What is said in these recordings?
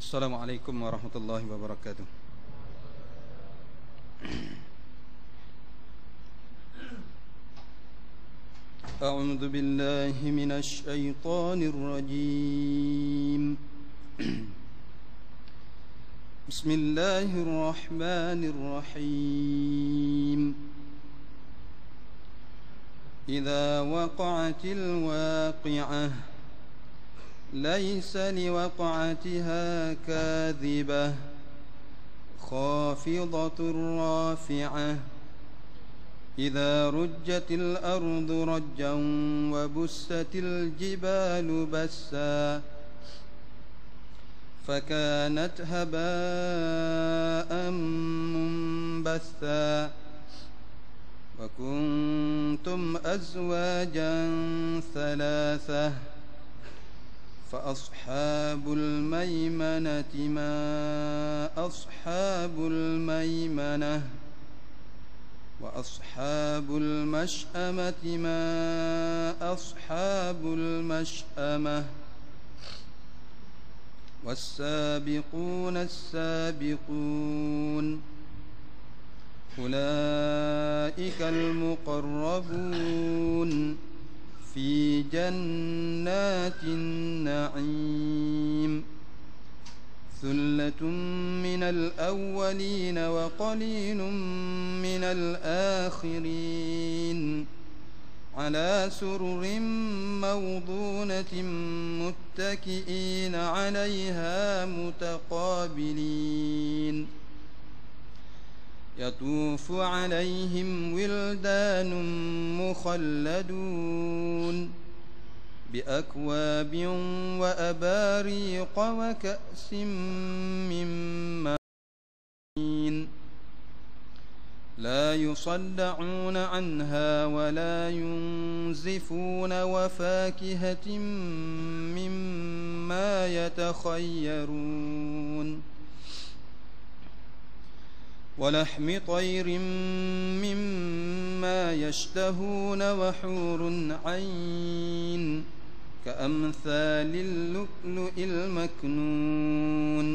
Assalamualaikum warahmatullahi wabarakatuh. A'udzu billahi minasy syaithanir rajim. Bismillahirrahmanirrahim. Idza waqa'atil waqi'ah ليس لوقعتها كاذبة خافضة رافعة إذا رجت الأرض رجا وبست الجبال بسا فكانت هباء منبثا وكنتم أزواجا ثلاثة فأصحاب الميمنة ما أصحاب الميمنة وأصحاب المشأمة ما أصحاب المشأمة والسابقون السابقون أولئك المقربون في جنات النعيم ثلة من الأولين وقليل من الآخرين على سرر موضونة متكئين عليها متقابلين يطوف عليهم ولدان مخلدون بأكواب وأباريق وكأس من معين لا يصدعون عنها ولا ينزفون وفاكهة مما يتخيرون ولحم طير مما يشتهون وحور عين كأمثال اللؤلؤ المكنون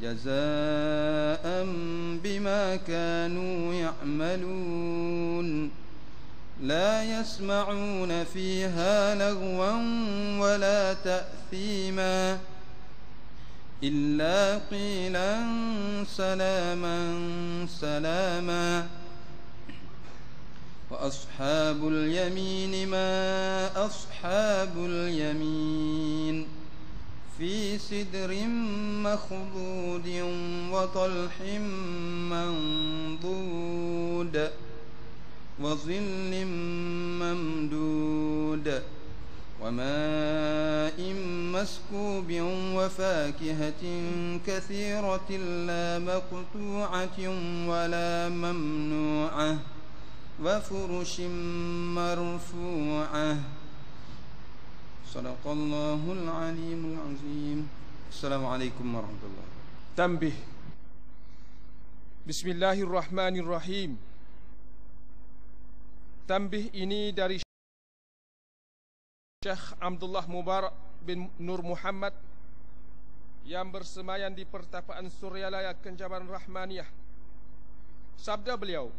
جزاء بما كانوا يعملون لا يسمعون فيها لغوا ولا تأثيما إلا قيلا سلاما سلاما وأصحاب اليمين ما أصحاب اليمين في سدر مخضود وطلح منضود وظل ممدود وماء مسكوب وفاكهة كثيرة لا مقطوعة ولا ممنوعة وفرش مرفوعة صدق الله العليم العظيم. السلام عليكم ورحمة الله. Tanbih. Bismillahirrahmanirrahim. Tanbih ini dari Syekh Abdullah Mubarak bin Nur Muhammad yang bersemayam di Pertapaan Suryalaya Kenjaman Rahmaniyah. Sabda beliau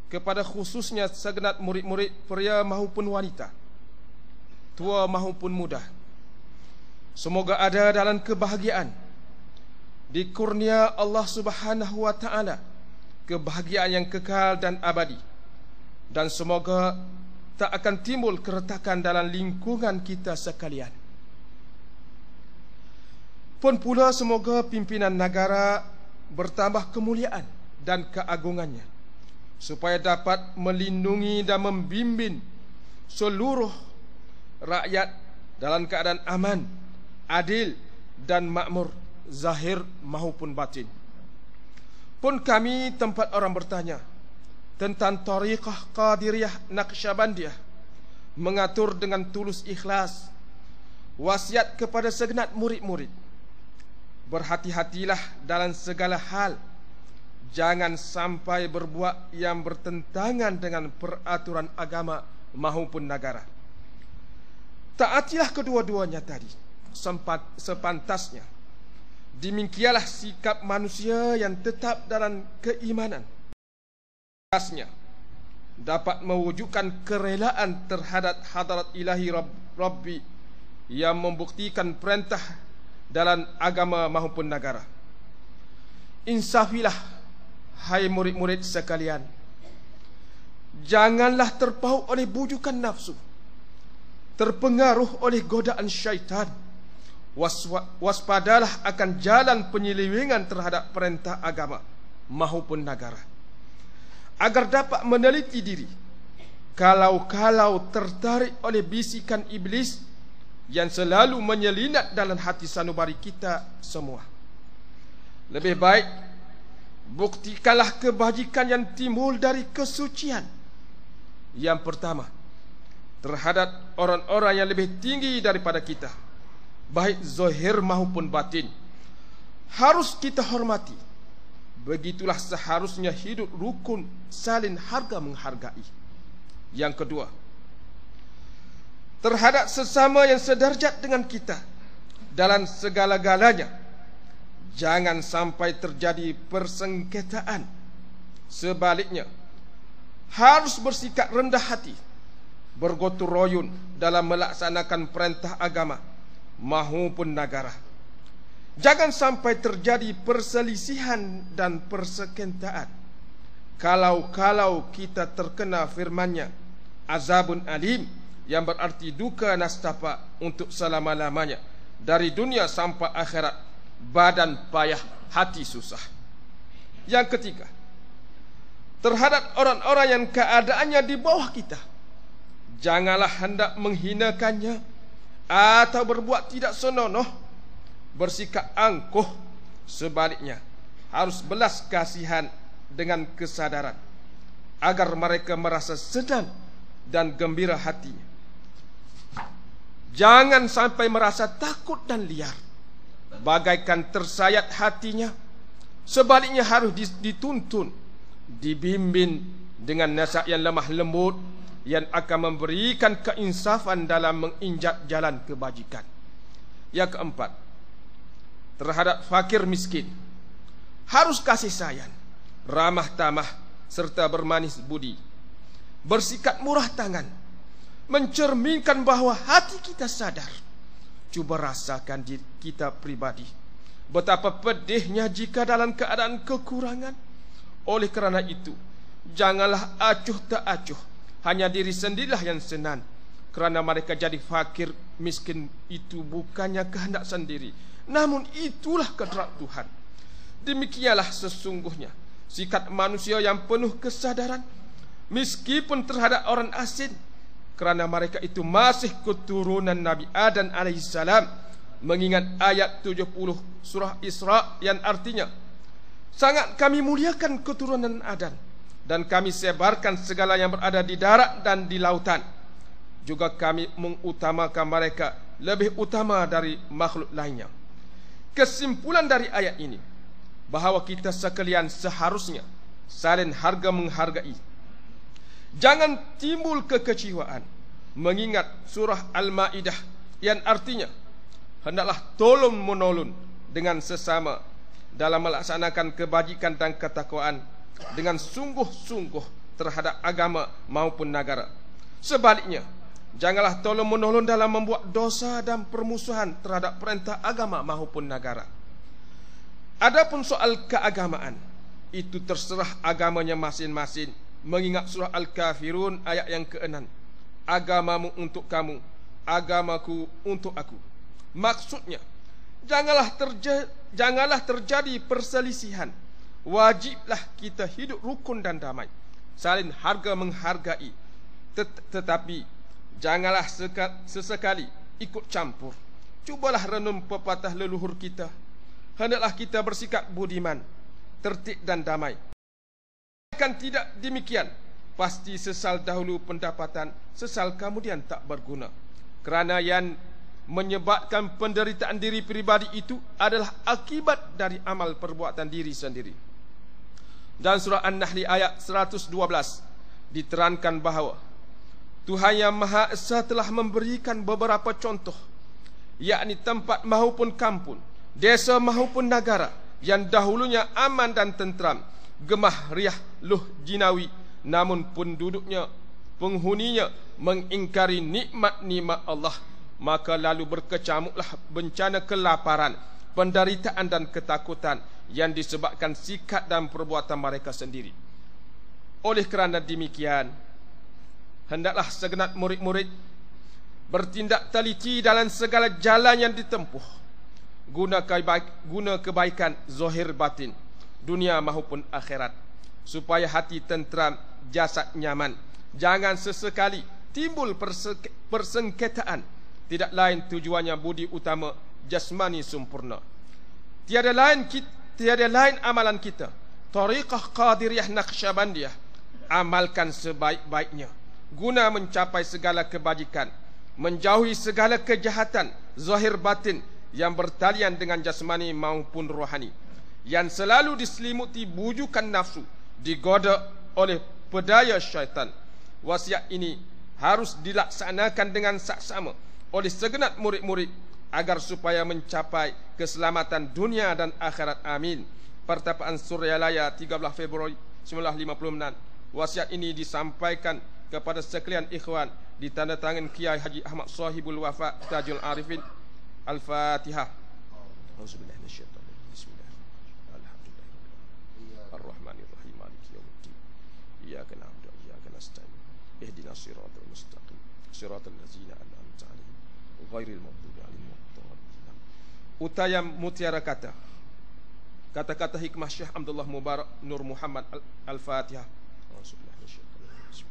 kepada khususnya segenap murid-murid pria maupun wanita, tua maupun muda, semoga ada dalam kebahagiaan, dikurnia Allah Subhanahu wa taala kebahagiaan yang kekal dan abadi, dan semoga tak akan timbul keretakan dalam lingkungan kita sekalian. Pun pula semoga pimpinan negara bertambah kemuliaan dan keagungannya, supaya dapat melindungi dan membimbing seluruh rakyat dalam keadaan aman, adil dan makmur, zahir maupun batin. Pun kami tempat orang bertanya tentang tariqah Qadiriyah Naqsyabandiyah, mengatur dengan tulus ikhlas wasiat kepada segenap murid-murid, berhati-hatilah dalam segala hal, jangan sampai berbuat yang bertentangan dengan peraturan agama maupun negara. Taatilah kedua-duanya tadi sepantasnya, Demikianlah sikap manusia yang tetap dalam keimanan. Asasnya dapat mewujudkan kerelaan terhadap hadarat ilahi Rabbi yang membuktikan perintah dalam agama maupun negara. Insafilah, hai murid-murid sekalian. Janganlah terpaut oleh bujukan nafsu, terpengaruh oleh godaan syaitan. Waspadalah akan jalan penyelewengan terhadap perintah agama maupun negara, agar dapat meneliti diri kalau tertarik oleh bisikan iblis yang selalu menyelinap dalam hati sanubari kita semua. Lebih baik buktikanlah kebajikan yang timbul dari kesucian. Yang pertama, terhadap orang-orang yang lebih tinggi daripada kita, baik zahir maupun batin, harus kita hormati. Begitulah seharusnya hidup rukun, saling harga menghargai. Yang kedua, terhadap sesama yang sederajat dengan kita dalam segala-galanya, jangan sampai terjadi persengketaan. Sebaliknya, harus bersikap rendah hati, bergotong royong dalam melaksanakan perintah agama maupun negara. Jangan sampai terjadi perselisihan dan persengketaan. Kalau kita terkena firman-Nya, azabun alim, yang berarti duka nastapa untuk selama-lamanya, dari dunia sampai akhirat, badan payah, hati susah. Yang ketiga, terhadap orang-orang yang keadaannya di bawah kita, janganlah hendak menghinakannya atau berbuat tidak senonoh, bersikap angkuh. Sebaliknya, harus belas kasihan dengan kesadaran, agar mereka merasa senang dan gembira hatinya. Jangan sampai merasa takut dan liar, bagaikan tersayat hatinya. Sebaliknya harus dituntun, dibimbing dengan nasihat yang lemah lembut, yang akan memberikan keinsafan dalam menginjak jalan kebajikan. Yang keempat, terhadap fakir miskin, harus kasih sayang, ramah tamah, serta bermanis budi, bersikap murah tangan, mencerminkan bahawa hati kita sadar. Cuba rasakan diri kita pribadi, betapa pedihnya jika dalam keadaan kekurangan. Oleh kerana itu, janganlah acuh tak acuh, hanya diri sendirilah yang senang. Kerana mereka jadi fakir miskin itu bukannya kehendak sendiri, namun itulah kehendak Tuhan. Demikianlah sesungguhnya sikap manusia yang penuh kesadaran, meskipun terhadap orang asing, kerana mereka itu masih keturunan Nabi Adam alaihissalam. Mengingat ayat 70 surah Isra yang artinya, sangat kami muliakan keturunan Adam, dan kami sebarkan segala yang berada di darat dan di lautan. Juga kami mengutamakan mereka lebih utama dari makhluk lainnya. Kesimpulan dari ayat ini, bahawa kita sekalian seharusnya saling harga menghargai. Jangan timbul kekecewaan mengingat surah Al-Ma'idah yang artinya, hendaklah tolong menolong dengan sesama dalam melaksanakan kebajikan dan ketakwaan dengan sungguh-sungguh terhadap agama maupun negara. Sebaliknya, janganlah tolong menolong dalam membuat dosa dan permusuhan terhadap perintah agama maupun negara. Adapun soal keagamaan, itu terserah agamanya masing-masing. Mengingat surah Al-Kafirun ayat yang ke-6, agamamu untuk kamu, agamaku untuk aku. Maksudnya, janganlah terjadi perselisihan. Wajiblah kita hidup rukun dan damai, saling harga menghargai. Tetapi janganlah sesekali ikut campur. Cubalah renung pepatah leluhur kita. Hendaklah kita bersikap budiman, tertib dan damai. Kan tidak demikian, pasti sesal dahulu pendapatan, sesal kemudian tak berguna. Kerana yang menyebabkan penderitaan diri pribadi itu adalah akibat dari amal perbuatan diri sendiri. Dan surah An-Nahl ayat 112 diterangkan bahawa Tuhan Yang Maha Esa telah memberikan beberapa contoh, yakni tempat maupun kampung, desa maupun negara yang dahulunya aman dan tentram, gemah riah luh jinawi, namun penduduknya, penghuninya mengingkari nikmat-nikmat Allah, maka lalu berkecamuklah bencana kelaparan, penderitaan dan ketakutan yang disebabkan sikap dan perbuatan mereka sendiri. Oleh kerana demikian, hendaklah segenap murid-murid bertindak teliti dalam segala jalan yang ditempuh, guna kebaikan zahir batin, dunia maupun akhirat, supaya hati tentram, jasad nyaman. Jangan sesekali timbul persengketaan, tidak lain tujuannya budi utama jasmani sempurna. Tiada lain amalan kita, tariqah Qadiriyah Naqsyabandiyah, amalkan sebaik-baiknya guna mencapai segala kebajikan, menjauhi segala kejahatan zahir batin yang bertalian dengan jasmani maupun rohani, yang selalu diselimuti bujukan nafsu, digoda oleh pedaya syaitan. Wasiat ini harus dilaksanakan dengan saksama oleh segenap murid-murid agar supaya mencapai keselamatan dunia dan akhirat. Amin. Pertapaan Suryalaya 13 Februari 1956. Wasiat ini disampaikan kepada sekalian ikhwan ditandatangan Kiai Haji Ahmad Sahibul Wafa Tajul Arifin. Al-Fatihah. Auzubillahi minasyaitonir rajim. Bismillahirrahmanirrahim. Alhamdulillah. Ar-Rahmanir-Rahim. Maliki yaumiddin. Iyyaka na'budu wa iyyaka nasta'in. Ihdinas siratal mustaqim. Siratal ladzina an'amta 'alaihim ghairil maghdubi 'alaihim waladdallin. Utayam mutiara kata-kata hikmah Syekh Abdullah Mubarak Nur Muhammad Al-Fatihah. Auzubillahi minasyaitonir rajim.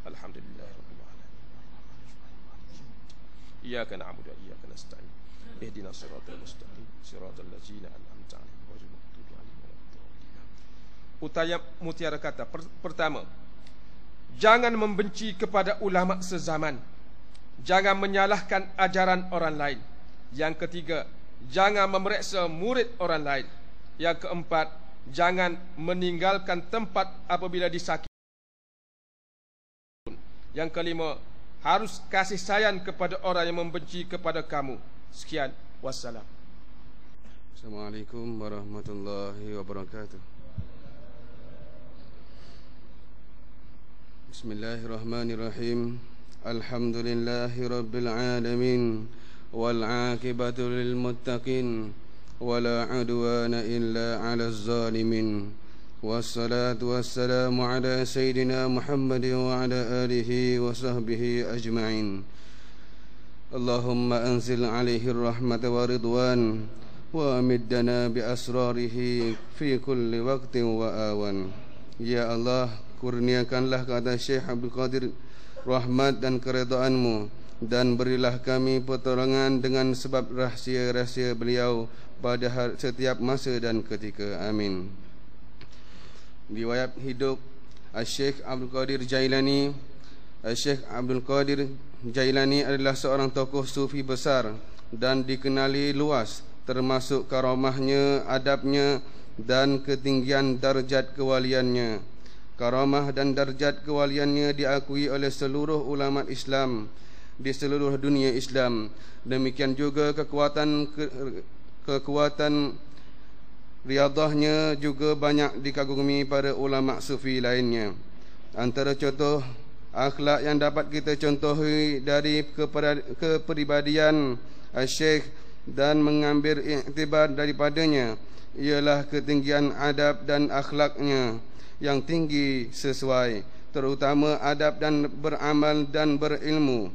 Alhamdulillahirabbil alamin. Iyyaka na'budu wa iyyaka nasta'in. Ihdinas siratal mustaqim. Siratal ladzina an'amta 'alaihim ghairil maghdubi 'alaihim waladdallin. Utayam mutiara kata pertama, jangan membenci kepada ulama sezaman, jangan menyalahkan ajaran orang lain. Yang ketiga, jangan memeriksa murid orang lain. Yang keempat, jangan meninggalkan tempat apabila disakiti. Yang kelima, harus kasih sayang kepada orang yang membenci kepada kamu. Sekian, wassalam. Assalamualaikum warahmatullahi wabarakatuh. Bismillahirrahmanirrahim. Alhamdulillahi rabbil alamin. والعاقبة للمتقين ولا عدوان إلا على الظالمين والصلاة والسلام على سيدنا محمد وعلى آله وصحبه أجمعين. اللهم أنزل عليه الرحمة والرضوان وأمدنا بأسراره في كل وقت وآوان. Ya Allah, kurniakanlah kata Syekh Abdul Qadir rahmat dan keridhaan-Mu, dan berilah kami pertolongan dengan sebab rahsia-rahsia beliau pada setiap masa dan ketika. Amin. Riwayat hidup Syekh Abdul Qadir Jailani. Syekh Abdul Qadir Jailani adalah seorang tokoh sufi besar dan dikenali luas, termasuk karamahnya, adabnya dan ketinggian darjat kewaliannya. Karamah dan darjat kewaliannya diakui oleh seluruh ulama Islam di seluruh dunia Islam. Demikian juga kekuatan riyadahnya juga banyak dikagumi para ulama sufi lainnya. Antara contoh akhlak yang dapat kita contohi dari kepribadian Syekh dan mengambil iktibar daripadanya ialah ketinggian adab dan akhlaknya yang tinggi sesuai, terutama adab dan beramal dan berilmu.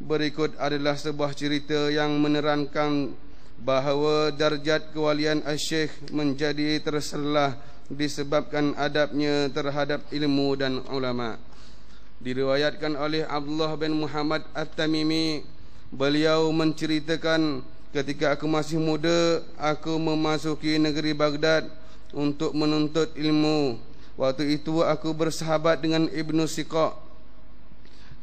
Berikut adalah sebuah cerita yang menerangkan bahawa darjat kewalian Syekh menjadi terselah disebabkan adabnya terhadap ilmu dan ulama. Diriwayatkan oleh Abdullah bin Muhammad At-Tamimi, beliau menceritakan, ketika aku masih muda, aku memasuki negeri Baghdad untuk menuntut ilmu. Waktu itu aku bersahabat dengan Ibnu Siqaq.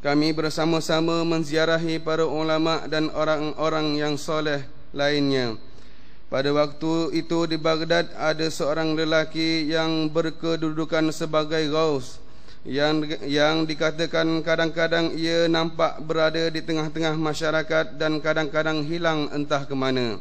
Kami bersama-sama menziarahi para ulama dan orang-orang yang soleh lainnya. Pada waktu itu di Baghdad ada seorang lelaki yang berkedudukan sebagai Ghaus, yang dikatakan kadang-kadang ia nampak berada di tengah-tengah masyarakat dan kadang-kadang hilang entah ke mana.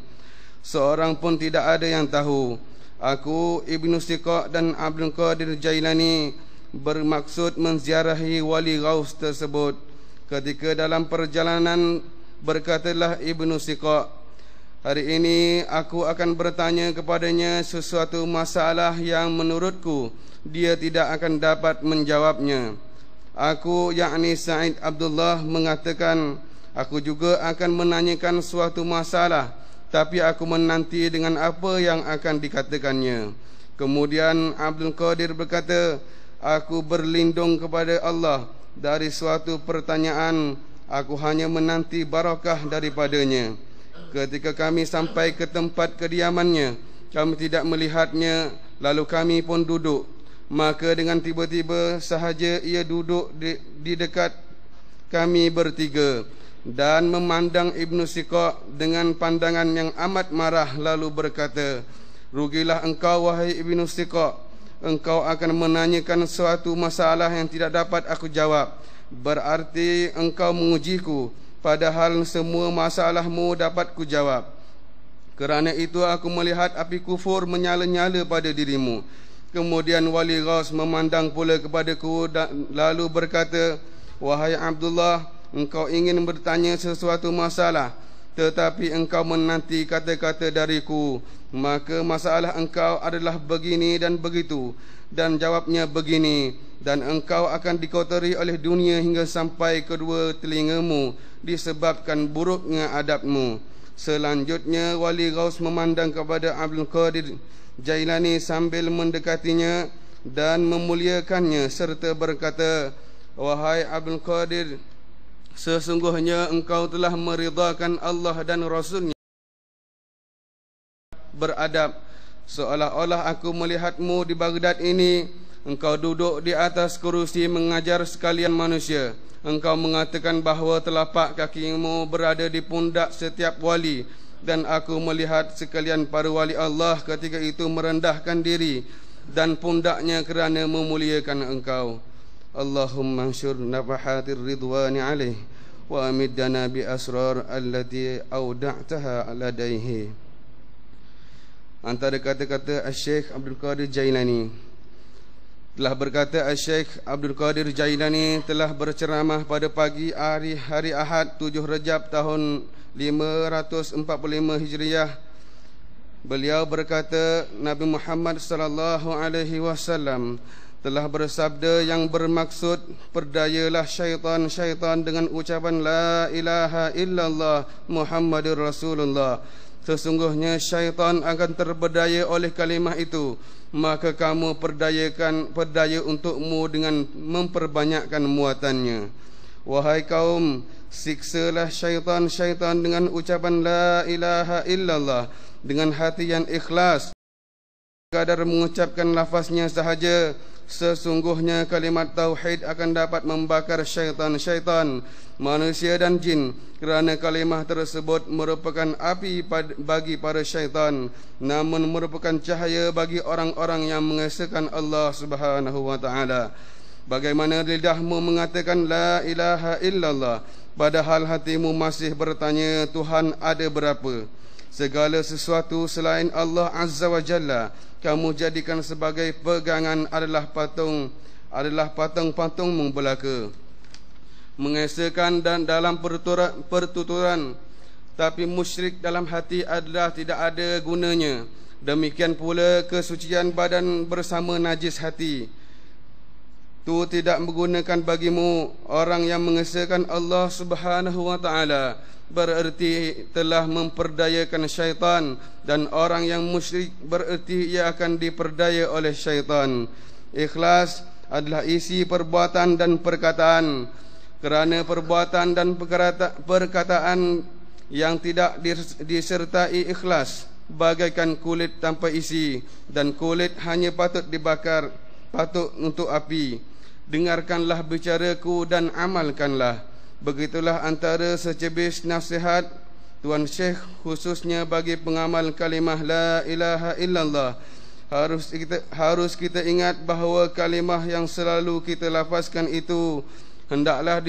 seorang pun tidak ada yang tahu. Aku, Ibnu Siqaq dan Abdul Qadir Jailani bermaksud menziarahi wali Ghaus tersebut. Ketika dalam perjalanan berkatalah Ibnu Siqaq, hari ini aku akan bertanya kepadanya sesuatu masalah yang menurutku dia tidak akan dapat menjawabnya. Aku, yakni Said Abdullah, mengatakan, aku juga akan menanyakan suatu masalah, tapi aku menanti dengan apa yang akan dikatakannya. Kemudian Abdul Qadir berkata, aku berlindung kepada Allah dari suatu pertanyaan, aku hanya menanti barakah daripadanya. Ketika kami sampai ke tempat kediamannya, kami tidak melihatnya, lalu kami pun duduk. Maka dengan tiba-tiba sahaja ia duduk di dekat kami bertiga dan memandang Ibnu Siqaq dengan pandangan yang amat marah, lalu berkata, rugilah engkau wahai Ibnu Siqaq, engkau akan menanyakan suatu masalah yang tidak dapat aku jawab. Berarti engkau mengujiku, padahal semua masalahmu dapat ku jawab. Kerana itu aku melihat api kufur menyala-nyala pada dirimu. Kemudian wali Ghaus memandang pula kepadaku lalu berkata, wahai Abdullah, engkau ingin bertanya sesuatu masalah, tetapi engkau menanti kata-kata dariku. Maka masalah engkau adalah begini dan begitu, dan jawabnya begini, dan engkau akan dikotori oleh dunia hingga sampai kedua telingamu disebabkan buruknya adabmu. Selanjutnya wali Ghaus memandang kepada Abdul Qadir Jailani sambil mendekatinya dan memuliakannya serta berkata, wahai Abdul Qadir, sesungguhnya engkau telah meridhakan Allah dan Rasulnya beradab. Seolah-olah aku melihatmu di Baghdad ini, engkau duduk di atas kerusi mengajar sekalian manusia. Engkau mengatakan bahawa telapak kakimu berada di pundak setiap wali, dan aku melihat sekalian para wali Allah ketika itu merendahkan diri dan pundaknya kerana memuliakan engkau. Allahumma ansyur nafahatir ridwani alaih wa amiddana bi asrar allati awda'taha ladaihi. Antara kata-kata Syekh Abdul Qadir Jailani, telah berkata Syekh Abdul Qadir Jailani telah berceramah pada pagi hari Ahad 7 Rejab tahun 545 Hijriah. Beliau berkata, Nabi Muhammad sallallahu alaihi wasallam telah bersabda yang bermaksud, perdayalah syaitan dengan ucapan la ilaha illallah Muhammadur Rasulullah. Sesungguhnya syaitan akan terberdaya oleh kalimah itu, maka kamu perdaya untukmu dengan memperbanyakkan muatannya. Wahai kaum, siksalah syaitan dengan ucapan la ilaha illallah dengan hati yang ikhlas. Kadar mengucapkan lafaznya sahaja, sesungguhnya kalimat tauhid akan dapat membakar syaitan, manusia dan jin, kerana kalimah tersebut merupakan api bagi para syaitan, namun merupakan cahaya bagi orang-orang yang mengesahkan Allah Subhanahu wa taala. Bagaimana lidahmu mengatakan la ilaha illallah, padahal hatimu masih bertanya Tuhan ada berapa? Segala sesuatu selain Allah Azza wa Jalla kamu jadikan sebagai pegangan adalah patung-patungmu belaka. Mengesahkan dan dalam pertuturan, tapi musyrik dalam hati adalah tidak ada gunanya. Demikian pula kesucian badan bersama najis hati itu tidak menggunakan bagimu. Orang yang mengesahkan Allah Subhanahu wa taala bererti telah memperdayakan syaitan, dan orang yang musyrik bererti ia akan diperdaya oleh syaitan. Ikhlas adalah isi perbuatan dan perkataan. Kerana perbuatan dan perkataan yang tidak disertai ikhlas bagaikan kulit tanpa isi, dan kulit hanya patut dibakar, patut untuk api. Dengarkanlah bicaraku dan amalkanlah. Begitulah antara secebis nasihat Tuan Syekh khususnya bagi pengamal kalimah la ilaha illallah. Harus kita ingat bahawa kalimah yang selalu kita lafazkan itu hendaklah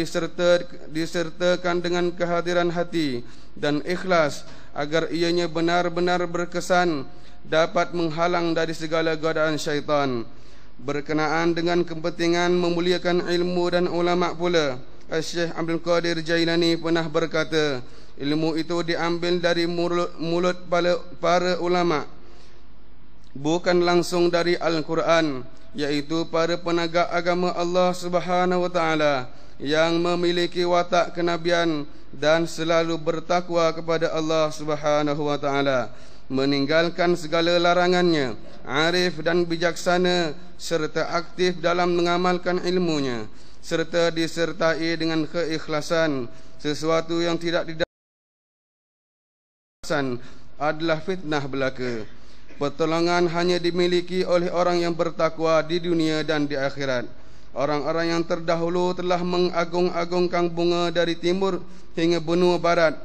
disertakan dengan kehadiran hati dan ikhlas agar ianya benar-benar berkesan, dapat menghalang dari segala godaan syaitan. Berkenaan dengan kepentingan memuliakan ilmu dan ulama pula, Syekh Abdul Qadir Jailani pernah berkata, ilmu itu diambil dari mulut para ulama, bukan langsung dari Al-Quran, iaitu para penegak agama Allah Subhanahu wa taala yang memiliki watak kenabian dan selalu bertakwa kepada Allah Subhanahu wa taala, meninggalkan segala larangannya, arif dan bijaksana serta aktif dalam mengamalkan ilmunya, serta disertai dengan keikhlasan. Sesuatu yang tidak didapatkan adalah fitnah belaka. Pertolongan hanya dimiliki oleh orang yang bertakwa di dunia dan di akhirat. Orang-orang yang terdahulu telah mengagung-agungkan bunga dari timur hingga benua barat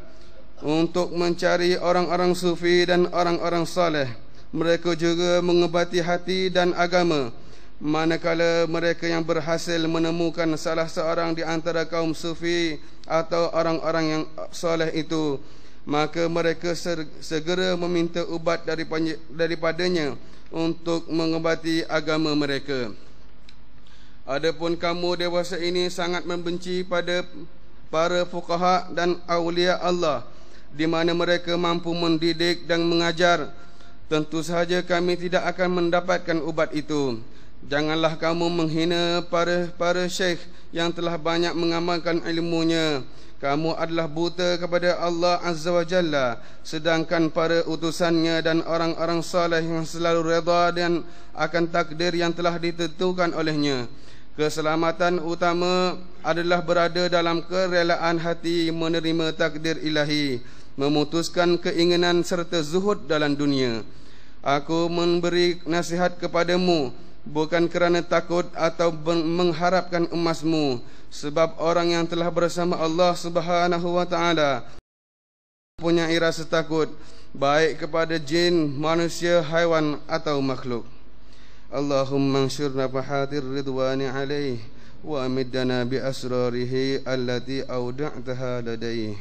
untuk mencari orang-orang sufi dan orang-orang saleh. Mereka juga mengobati hati dan agama. Manakala mereka yang berhasil menemukan salah seorang di antara kaum sufi atau orang-orang yang saleh itu, maka mereka segera meminta ubat daripadanya untuk mengobati agama mereka. Adapun kamu dewasa ini sangat membenci pada para fuqaha dan awliya Allah, di mana mereka mampu mendidik dan mengajar. Tentu sahaja kami tidak akan mendapatkan ubat itu. Janganlah kamu menghina para syekh yang telah banyak mengamalkan ilmunya. Kamu adalah buta kepada Allah Azza wa Jalla, sedangkan para utusannya dan orang-orang saleh yang selalu redha dan akan takdir yang telah ditentukan olehnya. Keselamatan utama adalah berada dalam kerelaan hati menerima takdir ilahi, memutuskan keinginan serta zuhud dalam dunia. Aku memberi nasihat kepadamu bukan kerana takut atau mengharapkan emasmu, sebab orang yang telah bersama Allah Subhanahu wa taala punya rasa takut, baik kepada jin, manusia, haiwan atau makhluk. Allahumma ansyurna fahatir ridwani alaih wa amiddana bi asrarihi allati awda'taha ladaih.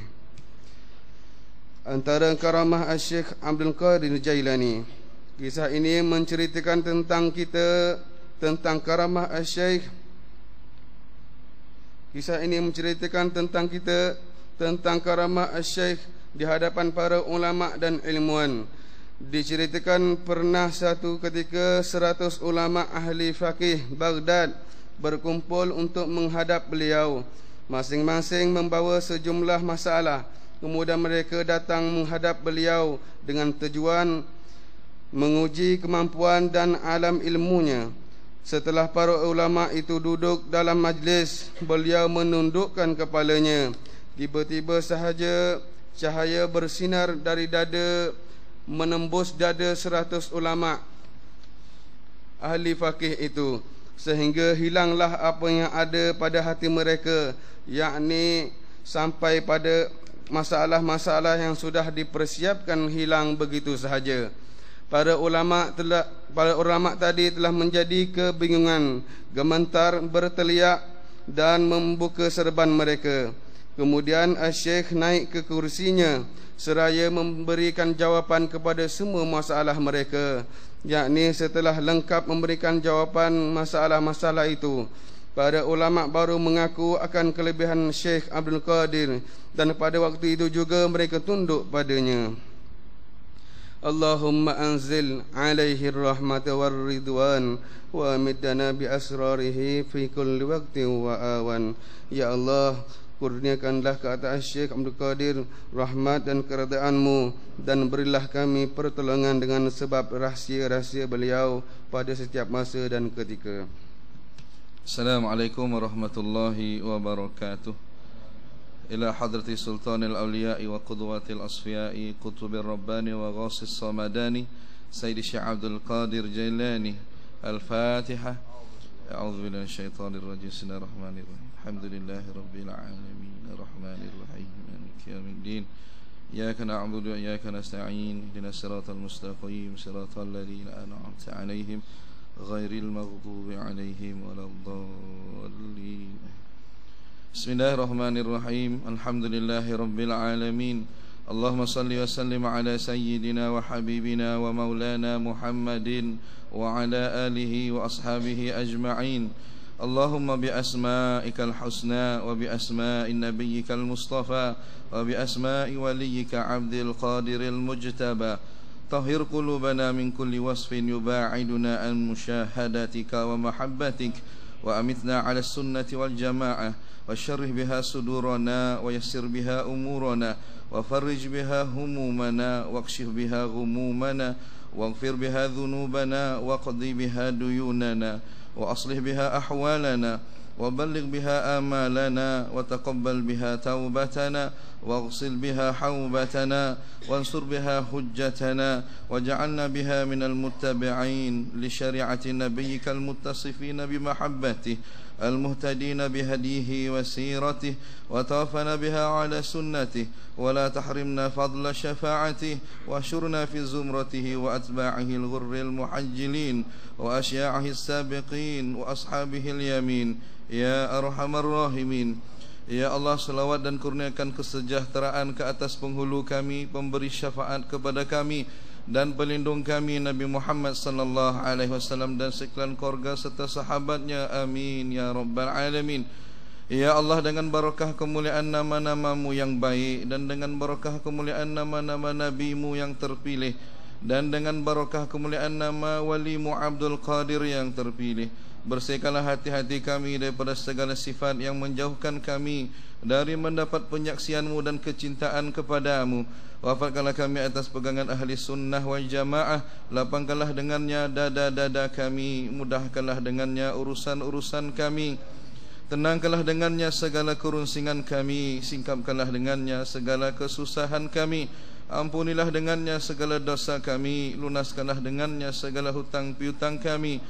Antara karamah Syekh Abdul Qadir Jailani, kisah ini menceritakan tentang karamah Syekh. Kisah ini menceritakan tentang karamah Syekh di hadapan para ulama dan ilmuwan. Diceritakan pernah satu ketika 100 ulama ahli fakih Baghdad berkumpul untuk menghadap beliau. Masing-masing membawa sejumlah masalah. Kemudian mereka datang menghadap beliau dengan tujuan menguji kemampuan dan alam ilmunya. Setelah para ulama itu duduk dalam majlis, beliau menundukkan kepalanya. Tiba-tiba sahaja cahaya bersinar dari dada, menembus dada 100 ulama ahli fakih itu, sehingga hilanglah apa yang ada pada hati mereka, yakni sampai pada masalah-masalah yang sudah dipersiapkan hilang begitu sahaja. Para ulama tadi telah menjadi kebingungan, gemetar, berteriak dan membuka serban mereka. Kemudian Syekh naik ke kursinya seraya memberikan jawapan kepada semua masalah mereka, yakni setelah lengkap memberikan jawapan masalah-masalah itu, para ulama baru mengaku akan kelebihan Syekh Abdul Qadir, dan pada waktu itu juga mereka tunduk padanya. Allahumma anzil alaihi rahmata war ridwan wa amiddana bi asrarihi fi kulli waqtin wa awan. Ya Allah, kurniakanlah ke atas Syekh Abdul Qadir rahmat dan keredaanmu, dan berilah kami pertolongan dengan sebab rahsia-rahsia beliau pada setiap masa dan ketika. Assalamualaikum warahmatullahi wabarakatuh. إلى حضرة سلطان الأولياء وقدوة الأصفياء قطب الرباني وغاص الصمداني سيد الشيخ عبد القادر جيلاني. الفاتحة. أعوذ بالله من الشيطان الرجيم. بسم الله الرحمن الرحيم. الحمد لله رب العالمين الرحمن الرحيم مالك يوم الدين. إياك نعبد وإياك نستعين. اهدنا الصراط المستقيم صراط الذين أنعمت عليهم غير المغضوب عليهم ولا الضالين. Bismillahirrahmanirrahim. Alhamdulillahi rabbil alamin. اللهم صل وسلم على سيدنا وحبيبنا ومولانا محمد وعلى آله وأصحابه أجمعين. اللهم بأسمائك الحسنى وبأسماء نبيك المصطفى وبأسماء وليك عبد القادر المجتبى طهر قلوبنا من كل وصف يباعدنا عن مشاهدتك ومحبتك، وأمتنا على السنة والجماعة، وشرح بها صدورنا ويسر بها أمورنا، وفرج بها همومنا، واكشف بها غمومنا، واغفر بها ذنوبنا، واقضي بها ديوننا، وأصلح بها أحوالنا، وبلغ بها آمالنا، وتقبل بها توبتنا، واغسل بها حوبتنا، وانصر بها حجتنا، وجعلنا بها من المتبعين لشريعة نبيك المتصفين بمحبته المهتدين بهديه وسيرته، وتوفنا بها على سنته، ولا تحرمنا فضل شفاعته، واحشرنا في زمرته وأتباعه الغر المحجلين وأشياعه السابقين وأصحابه اليمين ya arhamar rahimin. Ya Allah, selawat dan kurniakan kesejahteraan ke atas penghulu kami, pemberi syafaat kepada kami dan pelindung kami Nabi Muhammad sallallahu alaihi wasallam dan sekalian keluarga serta sahabatnya, amin ya rabbal alamin. Ya Allah, dengan barakah kemuliaan nama-nama-Mu yang baik, dan dengan barakah kemuliaan nama-nama Nabi-Mu yang terpilih, dan dengan barakah kemuliaan nama Wali-Mu Abdul Qadir yang terpilih, bersihkanlah hati-hati kami daripada segala sifat yang menjauhkan kami dari mendapat penyaksian-Mu dan kecintaan kepada-Mu. Wafatkanlah kami atas pegangan ahli sunnah wal jamaah. Lapangkanlah dengannya dada-dada kami, mudahkanlah dengannya urusan-urusan kami, tenangkanlah dengannya segala kerunsingan kami, singkapkanlah dengannya segala kesusahan kami, ampunilah dengannya segala dosa kami, lunaskanlah dengannya segala hutang piutang kami,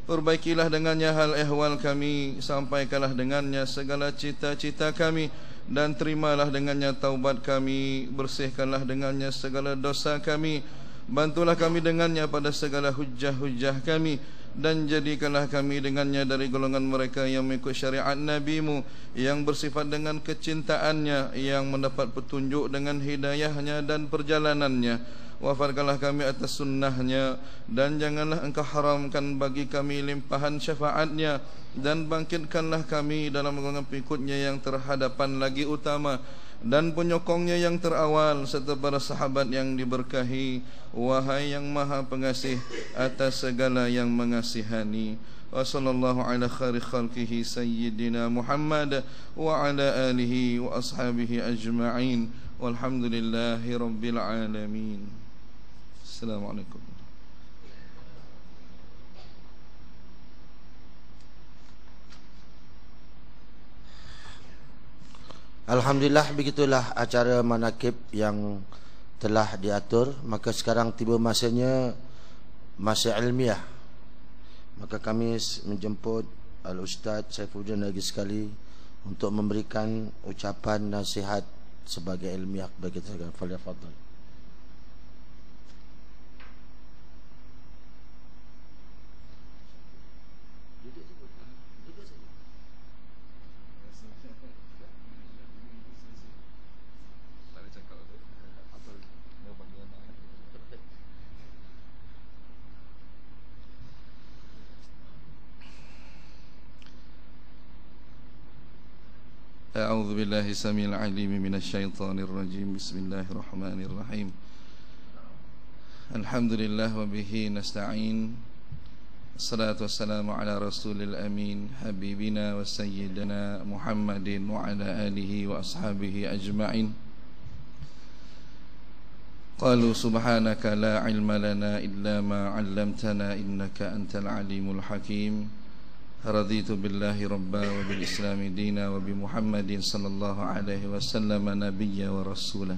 perbaikilah dengannya hal ehwal kami, sampaikanlah dengannya segala cita-cita kami, dan terimalah dengannya taubat kami, bersihkanlah dengannya segala dosa kami, bantulah kami dengannya pada segala hujah-hujah kami, dan jadikanlah kami dengannya dari golongan mereka yang mengikut syariat Nabi-Mu, yang bersifat dengan kecintaannya, yang mendapat petunjuk dengan hidayahnya dan perjalanannya. Wafatkanlah kami atas sunnahnya, dan janganlah Engkau haramkan bagi kami limpahan syafaatnya, dan bangkitkanlah kami dalam golongan pengikutnya yang terhadapan lagi utama, dan penyokongnya yang terawal, serta para sahabat yang diberkahi. Wahai yang maha pengasih atas segala yang mengasihani. Wa sallallahu ala khairi khalqihi sayyidina Muhammad wa ala alihi wa ashabihi ajma'in, walhamdulillahi rabbil alamin. Assalamualaikum. Alhamdulillah, begitulah acara manakib yang telah diatur. Maka sekarang tiba masanya masa ilmiah. Maka kami menjemput Al-Ustaz Saifuddin lagi sekali untuk memberikan ucapan nasihat sebagai ilmiah bagi kita sekalian. Fadhil. A'udzu billahi samil alim minasy syaithanir rajim. Bismillahirrahmanirrahim. Alhamdulillah wa bihi nasta'in. Assalatu wassalamu ala rasulil amin, habibina wa sayyidina Muhammadin wa ala alihi wa ashabihi ajma'in. Qalu subhanaka la ilma lana illa ma 'allamtana innaka antal alimul hakim. Raditu billahi rabba wa bil islami dina wa bi Muhammadin sallallahu alaihi wasallam nabiyya wa rasula.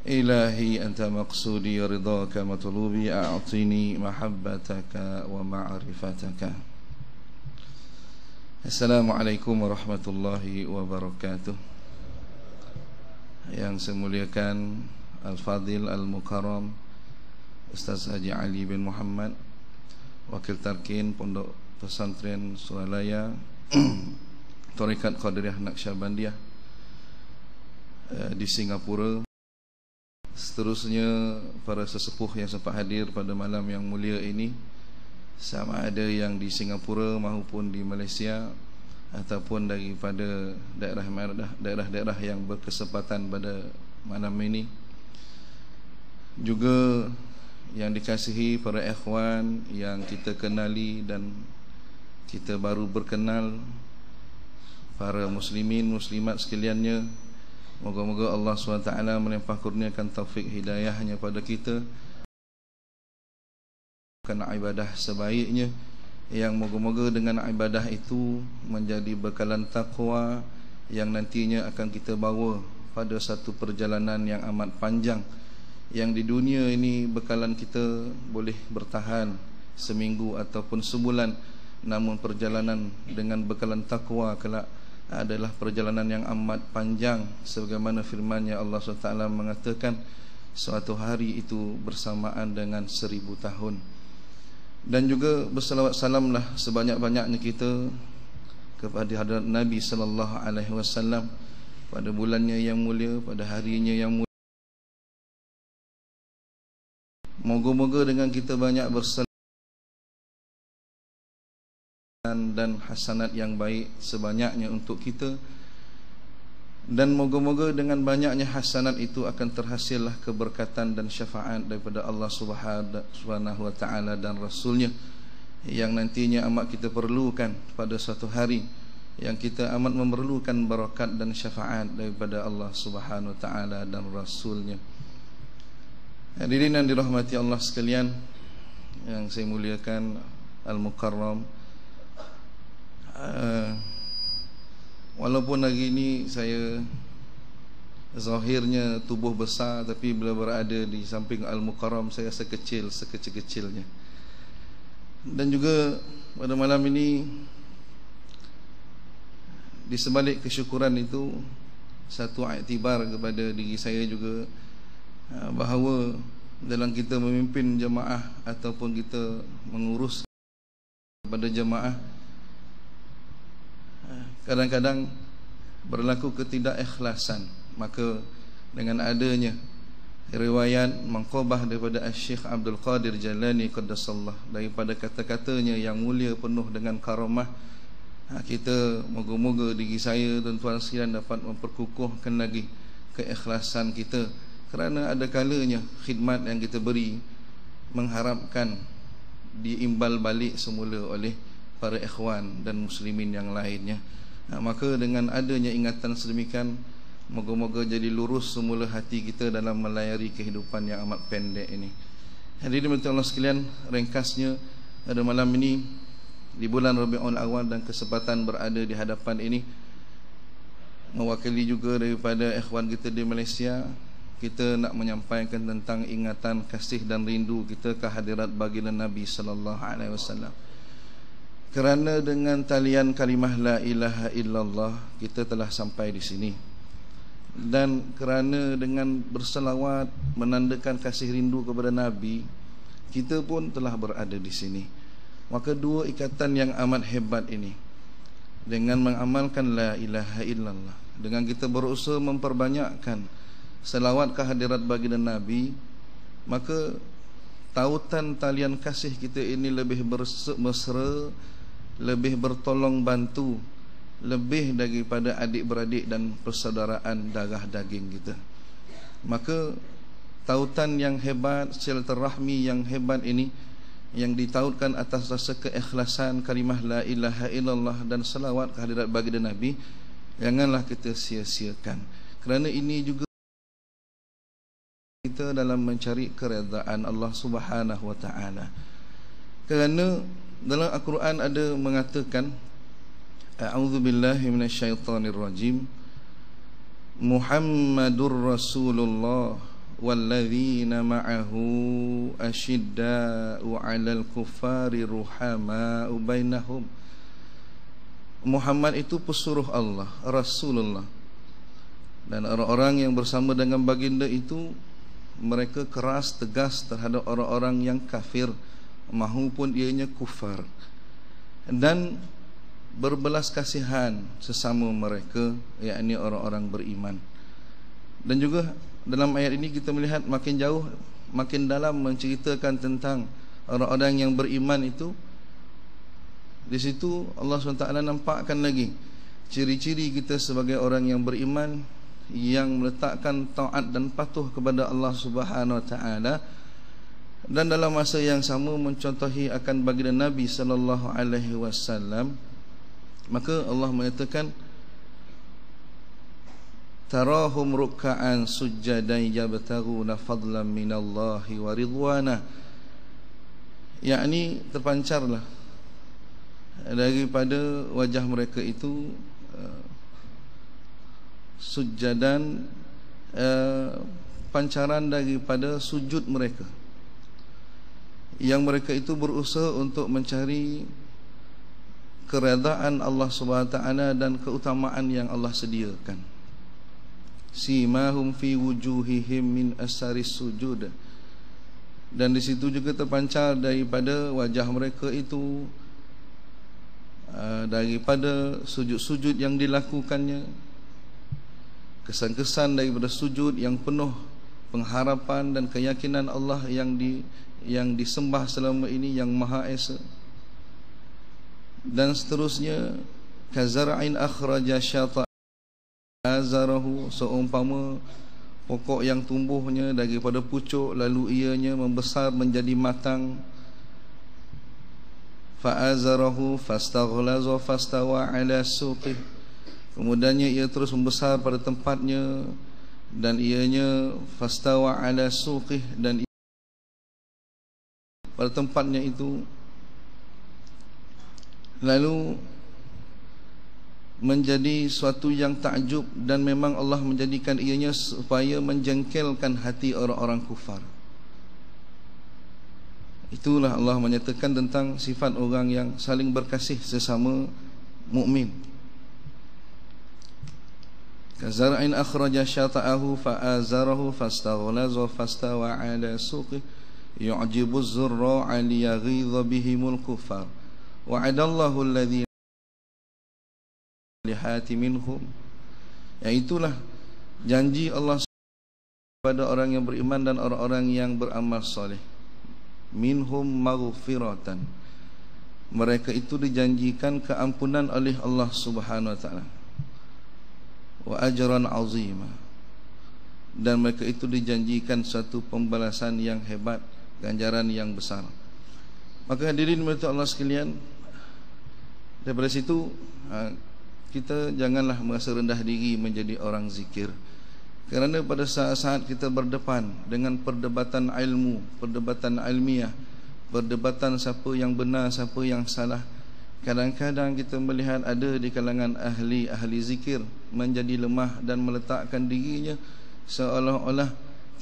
Ilahi anta maqsudi wa ridhaka matlubi, a'tini mahabbataka wa ma'rifataka. Assalamualaikum warahmatullahi wabarakatuh. Yang saya muliakan Al-Fadil Al-Mukarram Ustaz Haji Ali bin Muhammad, Wakil Tarkin Pondok Pesantren Suralaya Tarekat Qadiriyah Naqsyabandiyah, di Singapura. Seterusnya para sesepuh yang sempat hadir pada malam yang mulia ini, sama ada yang di Singapura maupun di Malaysia ataupun daripada daerah-daerah yang berkesempatan pada malam ini, juga yang dikasihi para ikhwan yang kita kenali dan kita baru berkenal, para muslimin muslimat sekaliannya. Moga-moga Allah SWT melimpah kurniakan taufik hidayahnya pada kita, kerana ibadah sebaiknya, yang moga-moga dengan ibadah itu menjadi bekalan taqwa yang nantinya akan kita bawa pada satu perjalanan yang amat panjang, yang di dunia ini bekalan kita boleh bertahan seminggu ataupun sebulan, namun perjalanan dengan bekalan taqwa kelak adalah perjalanan yang amat panjang, sebagaimana firman-Nya Allah SWT mengatakan suatu hari itu bersamaan dengan 1000 tahun. Dan juga bersalawat salamlah sebanyak-banyaknya kita kepada hadirat Nabi sallallahu alaihi wasallam pada bulannya yang mulia, pada harinya yang mulia. Moga-moga dengan kita banyak bersalawat dan hasanat yang baik sebanyaknya untuk kita, dan moga-moga dengan banyaknya hasanat itu akan terhasillah keberkatan dan syafaat daripada Allah Subhanahu wa taala dan Rasulnya, yang nantinya amat kita perlukan pada suatu hari, yang kita amat memerlukan barakat dan syafaat daripada Allah Subhanahu wa taala dan Rasulnya. Hadirin yang dirahmati Allah sekalian, yang saya muliakan Al-Mukarram, walaupun hari ini saya zahirnya tubuh besar, tapi bila berada di samping Al-Mukarram saya rasa kecil, sekecil-kecilnya. Dan juga pada malam ini, di sebalik kesyukuran itu, satu iktibar kepada diri saya juga, bahawa dalam kita memimpin jemaah ataupun kita mengurus pada jemaah, kadang-kadang berlaku ketidakikhlasan. Maka dengan adanya riwayat maqabah daripada Syekh Abdul Qadir Jalani qaddasallah, daripada kata-katanya yang mulia penuh dengan karamah, kita moga-moga diri saya dan tuan sekalian dapat memperkukuhkan lagi keikhlasan kita, kerana ada kalanya khidmat yang kita beri mengharapkan diimbal balik semula oleh para ikhwan dan muslimin yang lainnya. Maka dengan adanya ingatan sedemikian, moga-moga jadi lurus semula hati kita dalam melayari kehidupan yang amat pendek ini. Hadirin Allah sekalian, ringkasnya pada malam ini di bulan Rabiul Awal dan kesempatan berada di hadapan ini, mewakili juga daripada ikhwan kita di Malaysia, kita nak menyampaikan tentang ingatan kasih dan rindu kita ke hadirat baginda Nabi sallallahu alaihi wasallam. Kerana dengan talian kalimah la ilaha illallah kita telah sampai di sini, dan kerana dengan berselawat menandakan kasih rindu kepada Nabi, kita pun telah berada di sini. Maka dua ikatan yang amat hebat ini, dengan mengamalkan la ilaha illallah, dengan kita berusaha memperbanyakkan selawat ke hadirat baginda Nabi, maka tautan talian kasih kita ini lebih mesra, lebih bertolong bantu, lebih daripada adik-beradik dan persaudaraan darah daging kita. Maka tautan yang hebat, silaturahmi yang hebat ini, yang ditautkan atas rasa keikhlasan kalimah la ilaha illallah dan selawat ke hadirat baginda Nabi, janganlah kita sia-siakan, kerana ini juga kita dalam mencari keredaan Allah Subhanahu wa taala. Kerana dalam Al-Quran ada mengatakan, a'udzubillahi minasyaitonirrajim, Muhammadur Rasulullah walladzina ma'ahu asyidda'u 'alal kuffari ruhama'u bainahum. Muhammad itu pesuruh Allah, Rasulullah, dan orang-orang yang bersama dengan baginda itu mereka keras tegas terhadap orang-orang yang kafir mahupun ianya kufar, dan berbelas kasihan sesama mereka, yakni orang-orang beriman. Dan juga dalam ayat ini kita melihat makin jauh, makin dalam menceritakan tentang orang-orang yang beriman itu. Di situ Allah SWT nampakkan lagi ciri-ciri kita sebagai orang yang beriman, yang meletakkan taat dan patuh kepada Allah Subhanahu Wa Taala, dan dalam masa yang sama mencontohi akan baginda Nabi sallallahu alaihi wasallam. Maka Allah menyatakan tarahum ruk'an sujjadan yabtaghuna fadlan minallahi wa ridwana, yakni terpancarlah daripada wajah mereka itu sujjadan, pancaran daripada sujud mereka, yang mereka itu berusaha untuk mencari keredaan Allah Subhanahu Wa Taala dan keutamaan yang Allah sediakan. Simahum fi wujuhihim min asaris sujud, dan di situ juga terpancar daripada wajah mereka itu daripada sujud-sujud yang dilakukannya, kesan-kesan daripada sujud yang penuh pengharapan dan keyakinan Allah yang disembah selama ini, yang Maha Esa. Dan seterusnya, kazar'in akhraja syata' azarahu, seumpama pokok yang tumbuhnya daripada pucuk lalu ianya membesar menjadi matang. Fa'azarahu fastaghlaza fastawa ala suqih, kemudiannya ia terus membesar pada tempatnya dan ianya fastawa ala suqih, dan pada tempatnya itu lalu menjadi suatu yang takjub, dan memang Allah menjadikan ianya supaya menjengkelkan hati orang-orang kufar. Itulah Allah menyatakan tentang sifat orang yang saling berkasih sesama mukmin. Kazar'in akhraja syata'ahu fa'azarahu fastaghlaza fastawa ala suqih yu'jibu az-zurra'a liyaghidha bihimul kuffar wa'adallahu alladhina lihati minhum. Iaitulah janji Allah kepada orang yang beriman dan orang-orang yang beramal soleh. Minhum maghfiratan, mereka itu dijanjikan keampunan oleh Allah Subhanahu Wa Taala, wa ajran azima, dan mereka itu dijanjikan satu pembalasan yang hebat, ganjaran yang besar. Maka hadirin melihat Allah sekalian, daripada situ kita janganlah merasa rendah diri menjadi orang zikir. Kerana pada saat-saat kita berdepan dengan perdebatan ilmu, perdebatan ilmiah, perdebatan siapa yang benar, siapa yang salah, kadang-kadang kita melihat ada di kalangan ahli zikir menjadi lemah dan meletakkan dirinya seolah-olah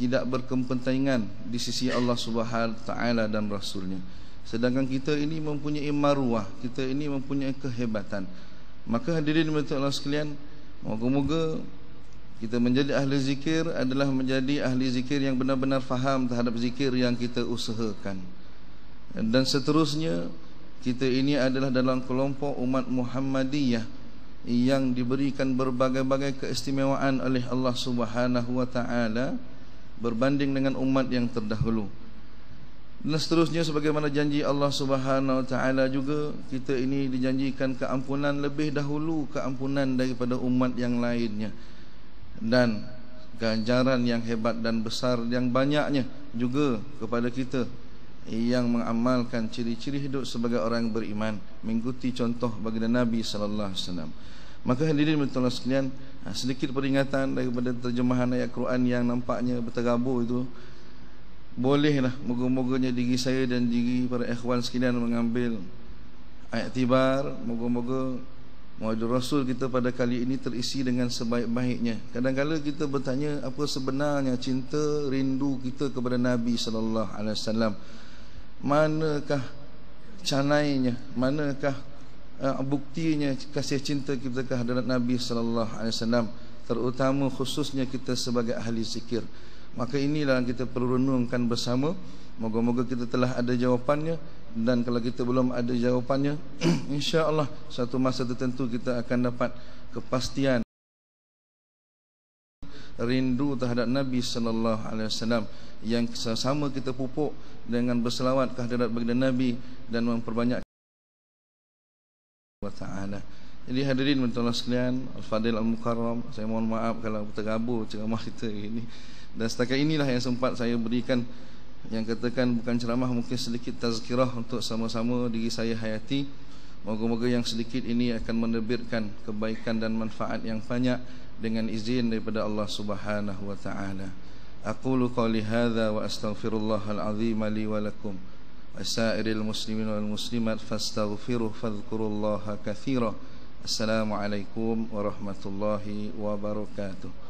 tidak berkepentingan di sisi Allah Subhanahu Taala dan Rasulnya. Sedangkan kita ini mempunyai maruah, kita ini mempunyai kehebatan. Maka hadirin Allah sekalian, moga-moga kita menjadi ahli zikir adalah menjadi ahli zikir yang benar-benar faham terhadap zikir yang kita usahakan. Dan seterusnya, kita ini adalah dalam kelompok umat Muhammadiyah yang diberikan berbagai-bagai keistimewaan oleh Allah Subhanahu Wa Taala berbanding dengan umat yang terdahulu. Dan seterusnya, sebagaimana janji Allah Subhanahu Wa Taala juga, kita ini dijanjikan keampunan lebih dahulu, keampunan daripada umat yang lainnya, dan ganjaran yang hebat dan besar yang banyaknya juga kepada kita yang mengamalkan ciri-ciri hidup sebagai orang yang beriman, mengikuti contoh baginda Nabi sallallahu alaihi wasallam. Maka hadirin bertolak sekalian, sedikit peringatan daripada terjemahan ayat Quran yang nampaknya berterabur itu. Bolehlah moga-moganya diri saya dan diri para ikhwan sekalian mengambil iktibar. Moga-moga Muhammad Rasul kita pada kali ini terisi dengan sebaik-baiknya. Kadang-kadang kita bertanya, apa sebenarnya cinta, rindu kita kepada Nabi sallallahu alaihi wasallam? Manakah canainya? Manakah buktinya kasih cinta kita ke hadirat Nabi sallallahu alaihi wasallam, terutama khususnya kita sebagai ahli zikir? Maka inilah yang kita perlu renungkan bersama. Moga-moga kita telah ada jawapannya, dan kalau kita belum ada jawapannya, insya-Allah satu masa tertentu kita akan dapat kepastian rindu terhadap Nabi sallallahu alaihi wasallam, yang sama kita pupuk dengan berselawat kehadirat baginda Nabi dan memperbanyak wa ta'ala. Jadi hadirin tuan-tuan sekalian, Al-Fadil Al-Mukarram, saya mohon maaf kalau tergabur ceramah kita ini. Dan setakat inilah yang sempat saya berikan, yang katakan bukan ceramah, mungkin sedikit tazkirah untuk sama-sama diri saya hayati. Moga-moga yang sedikit ini akan menerbitkan kebaikan dan manfaat yang banyak dengan izin daripada Allah Subhanahu wa taala. Aqulu qawli hadza wa astaghfirullahal azim li wa lakum wa sa'iril muslimin wal muslimat fastaghfiruhu fadhkurullaha katsira. Assalamualaikum warahmatullahi wabarakatuh.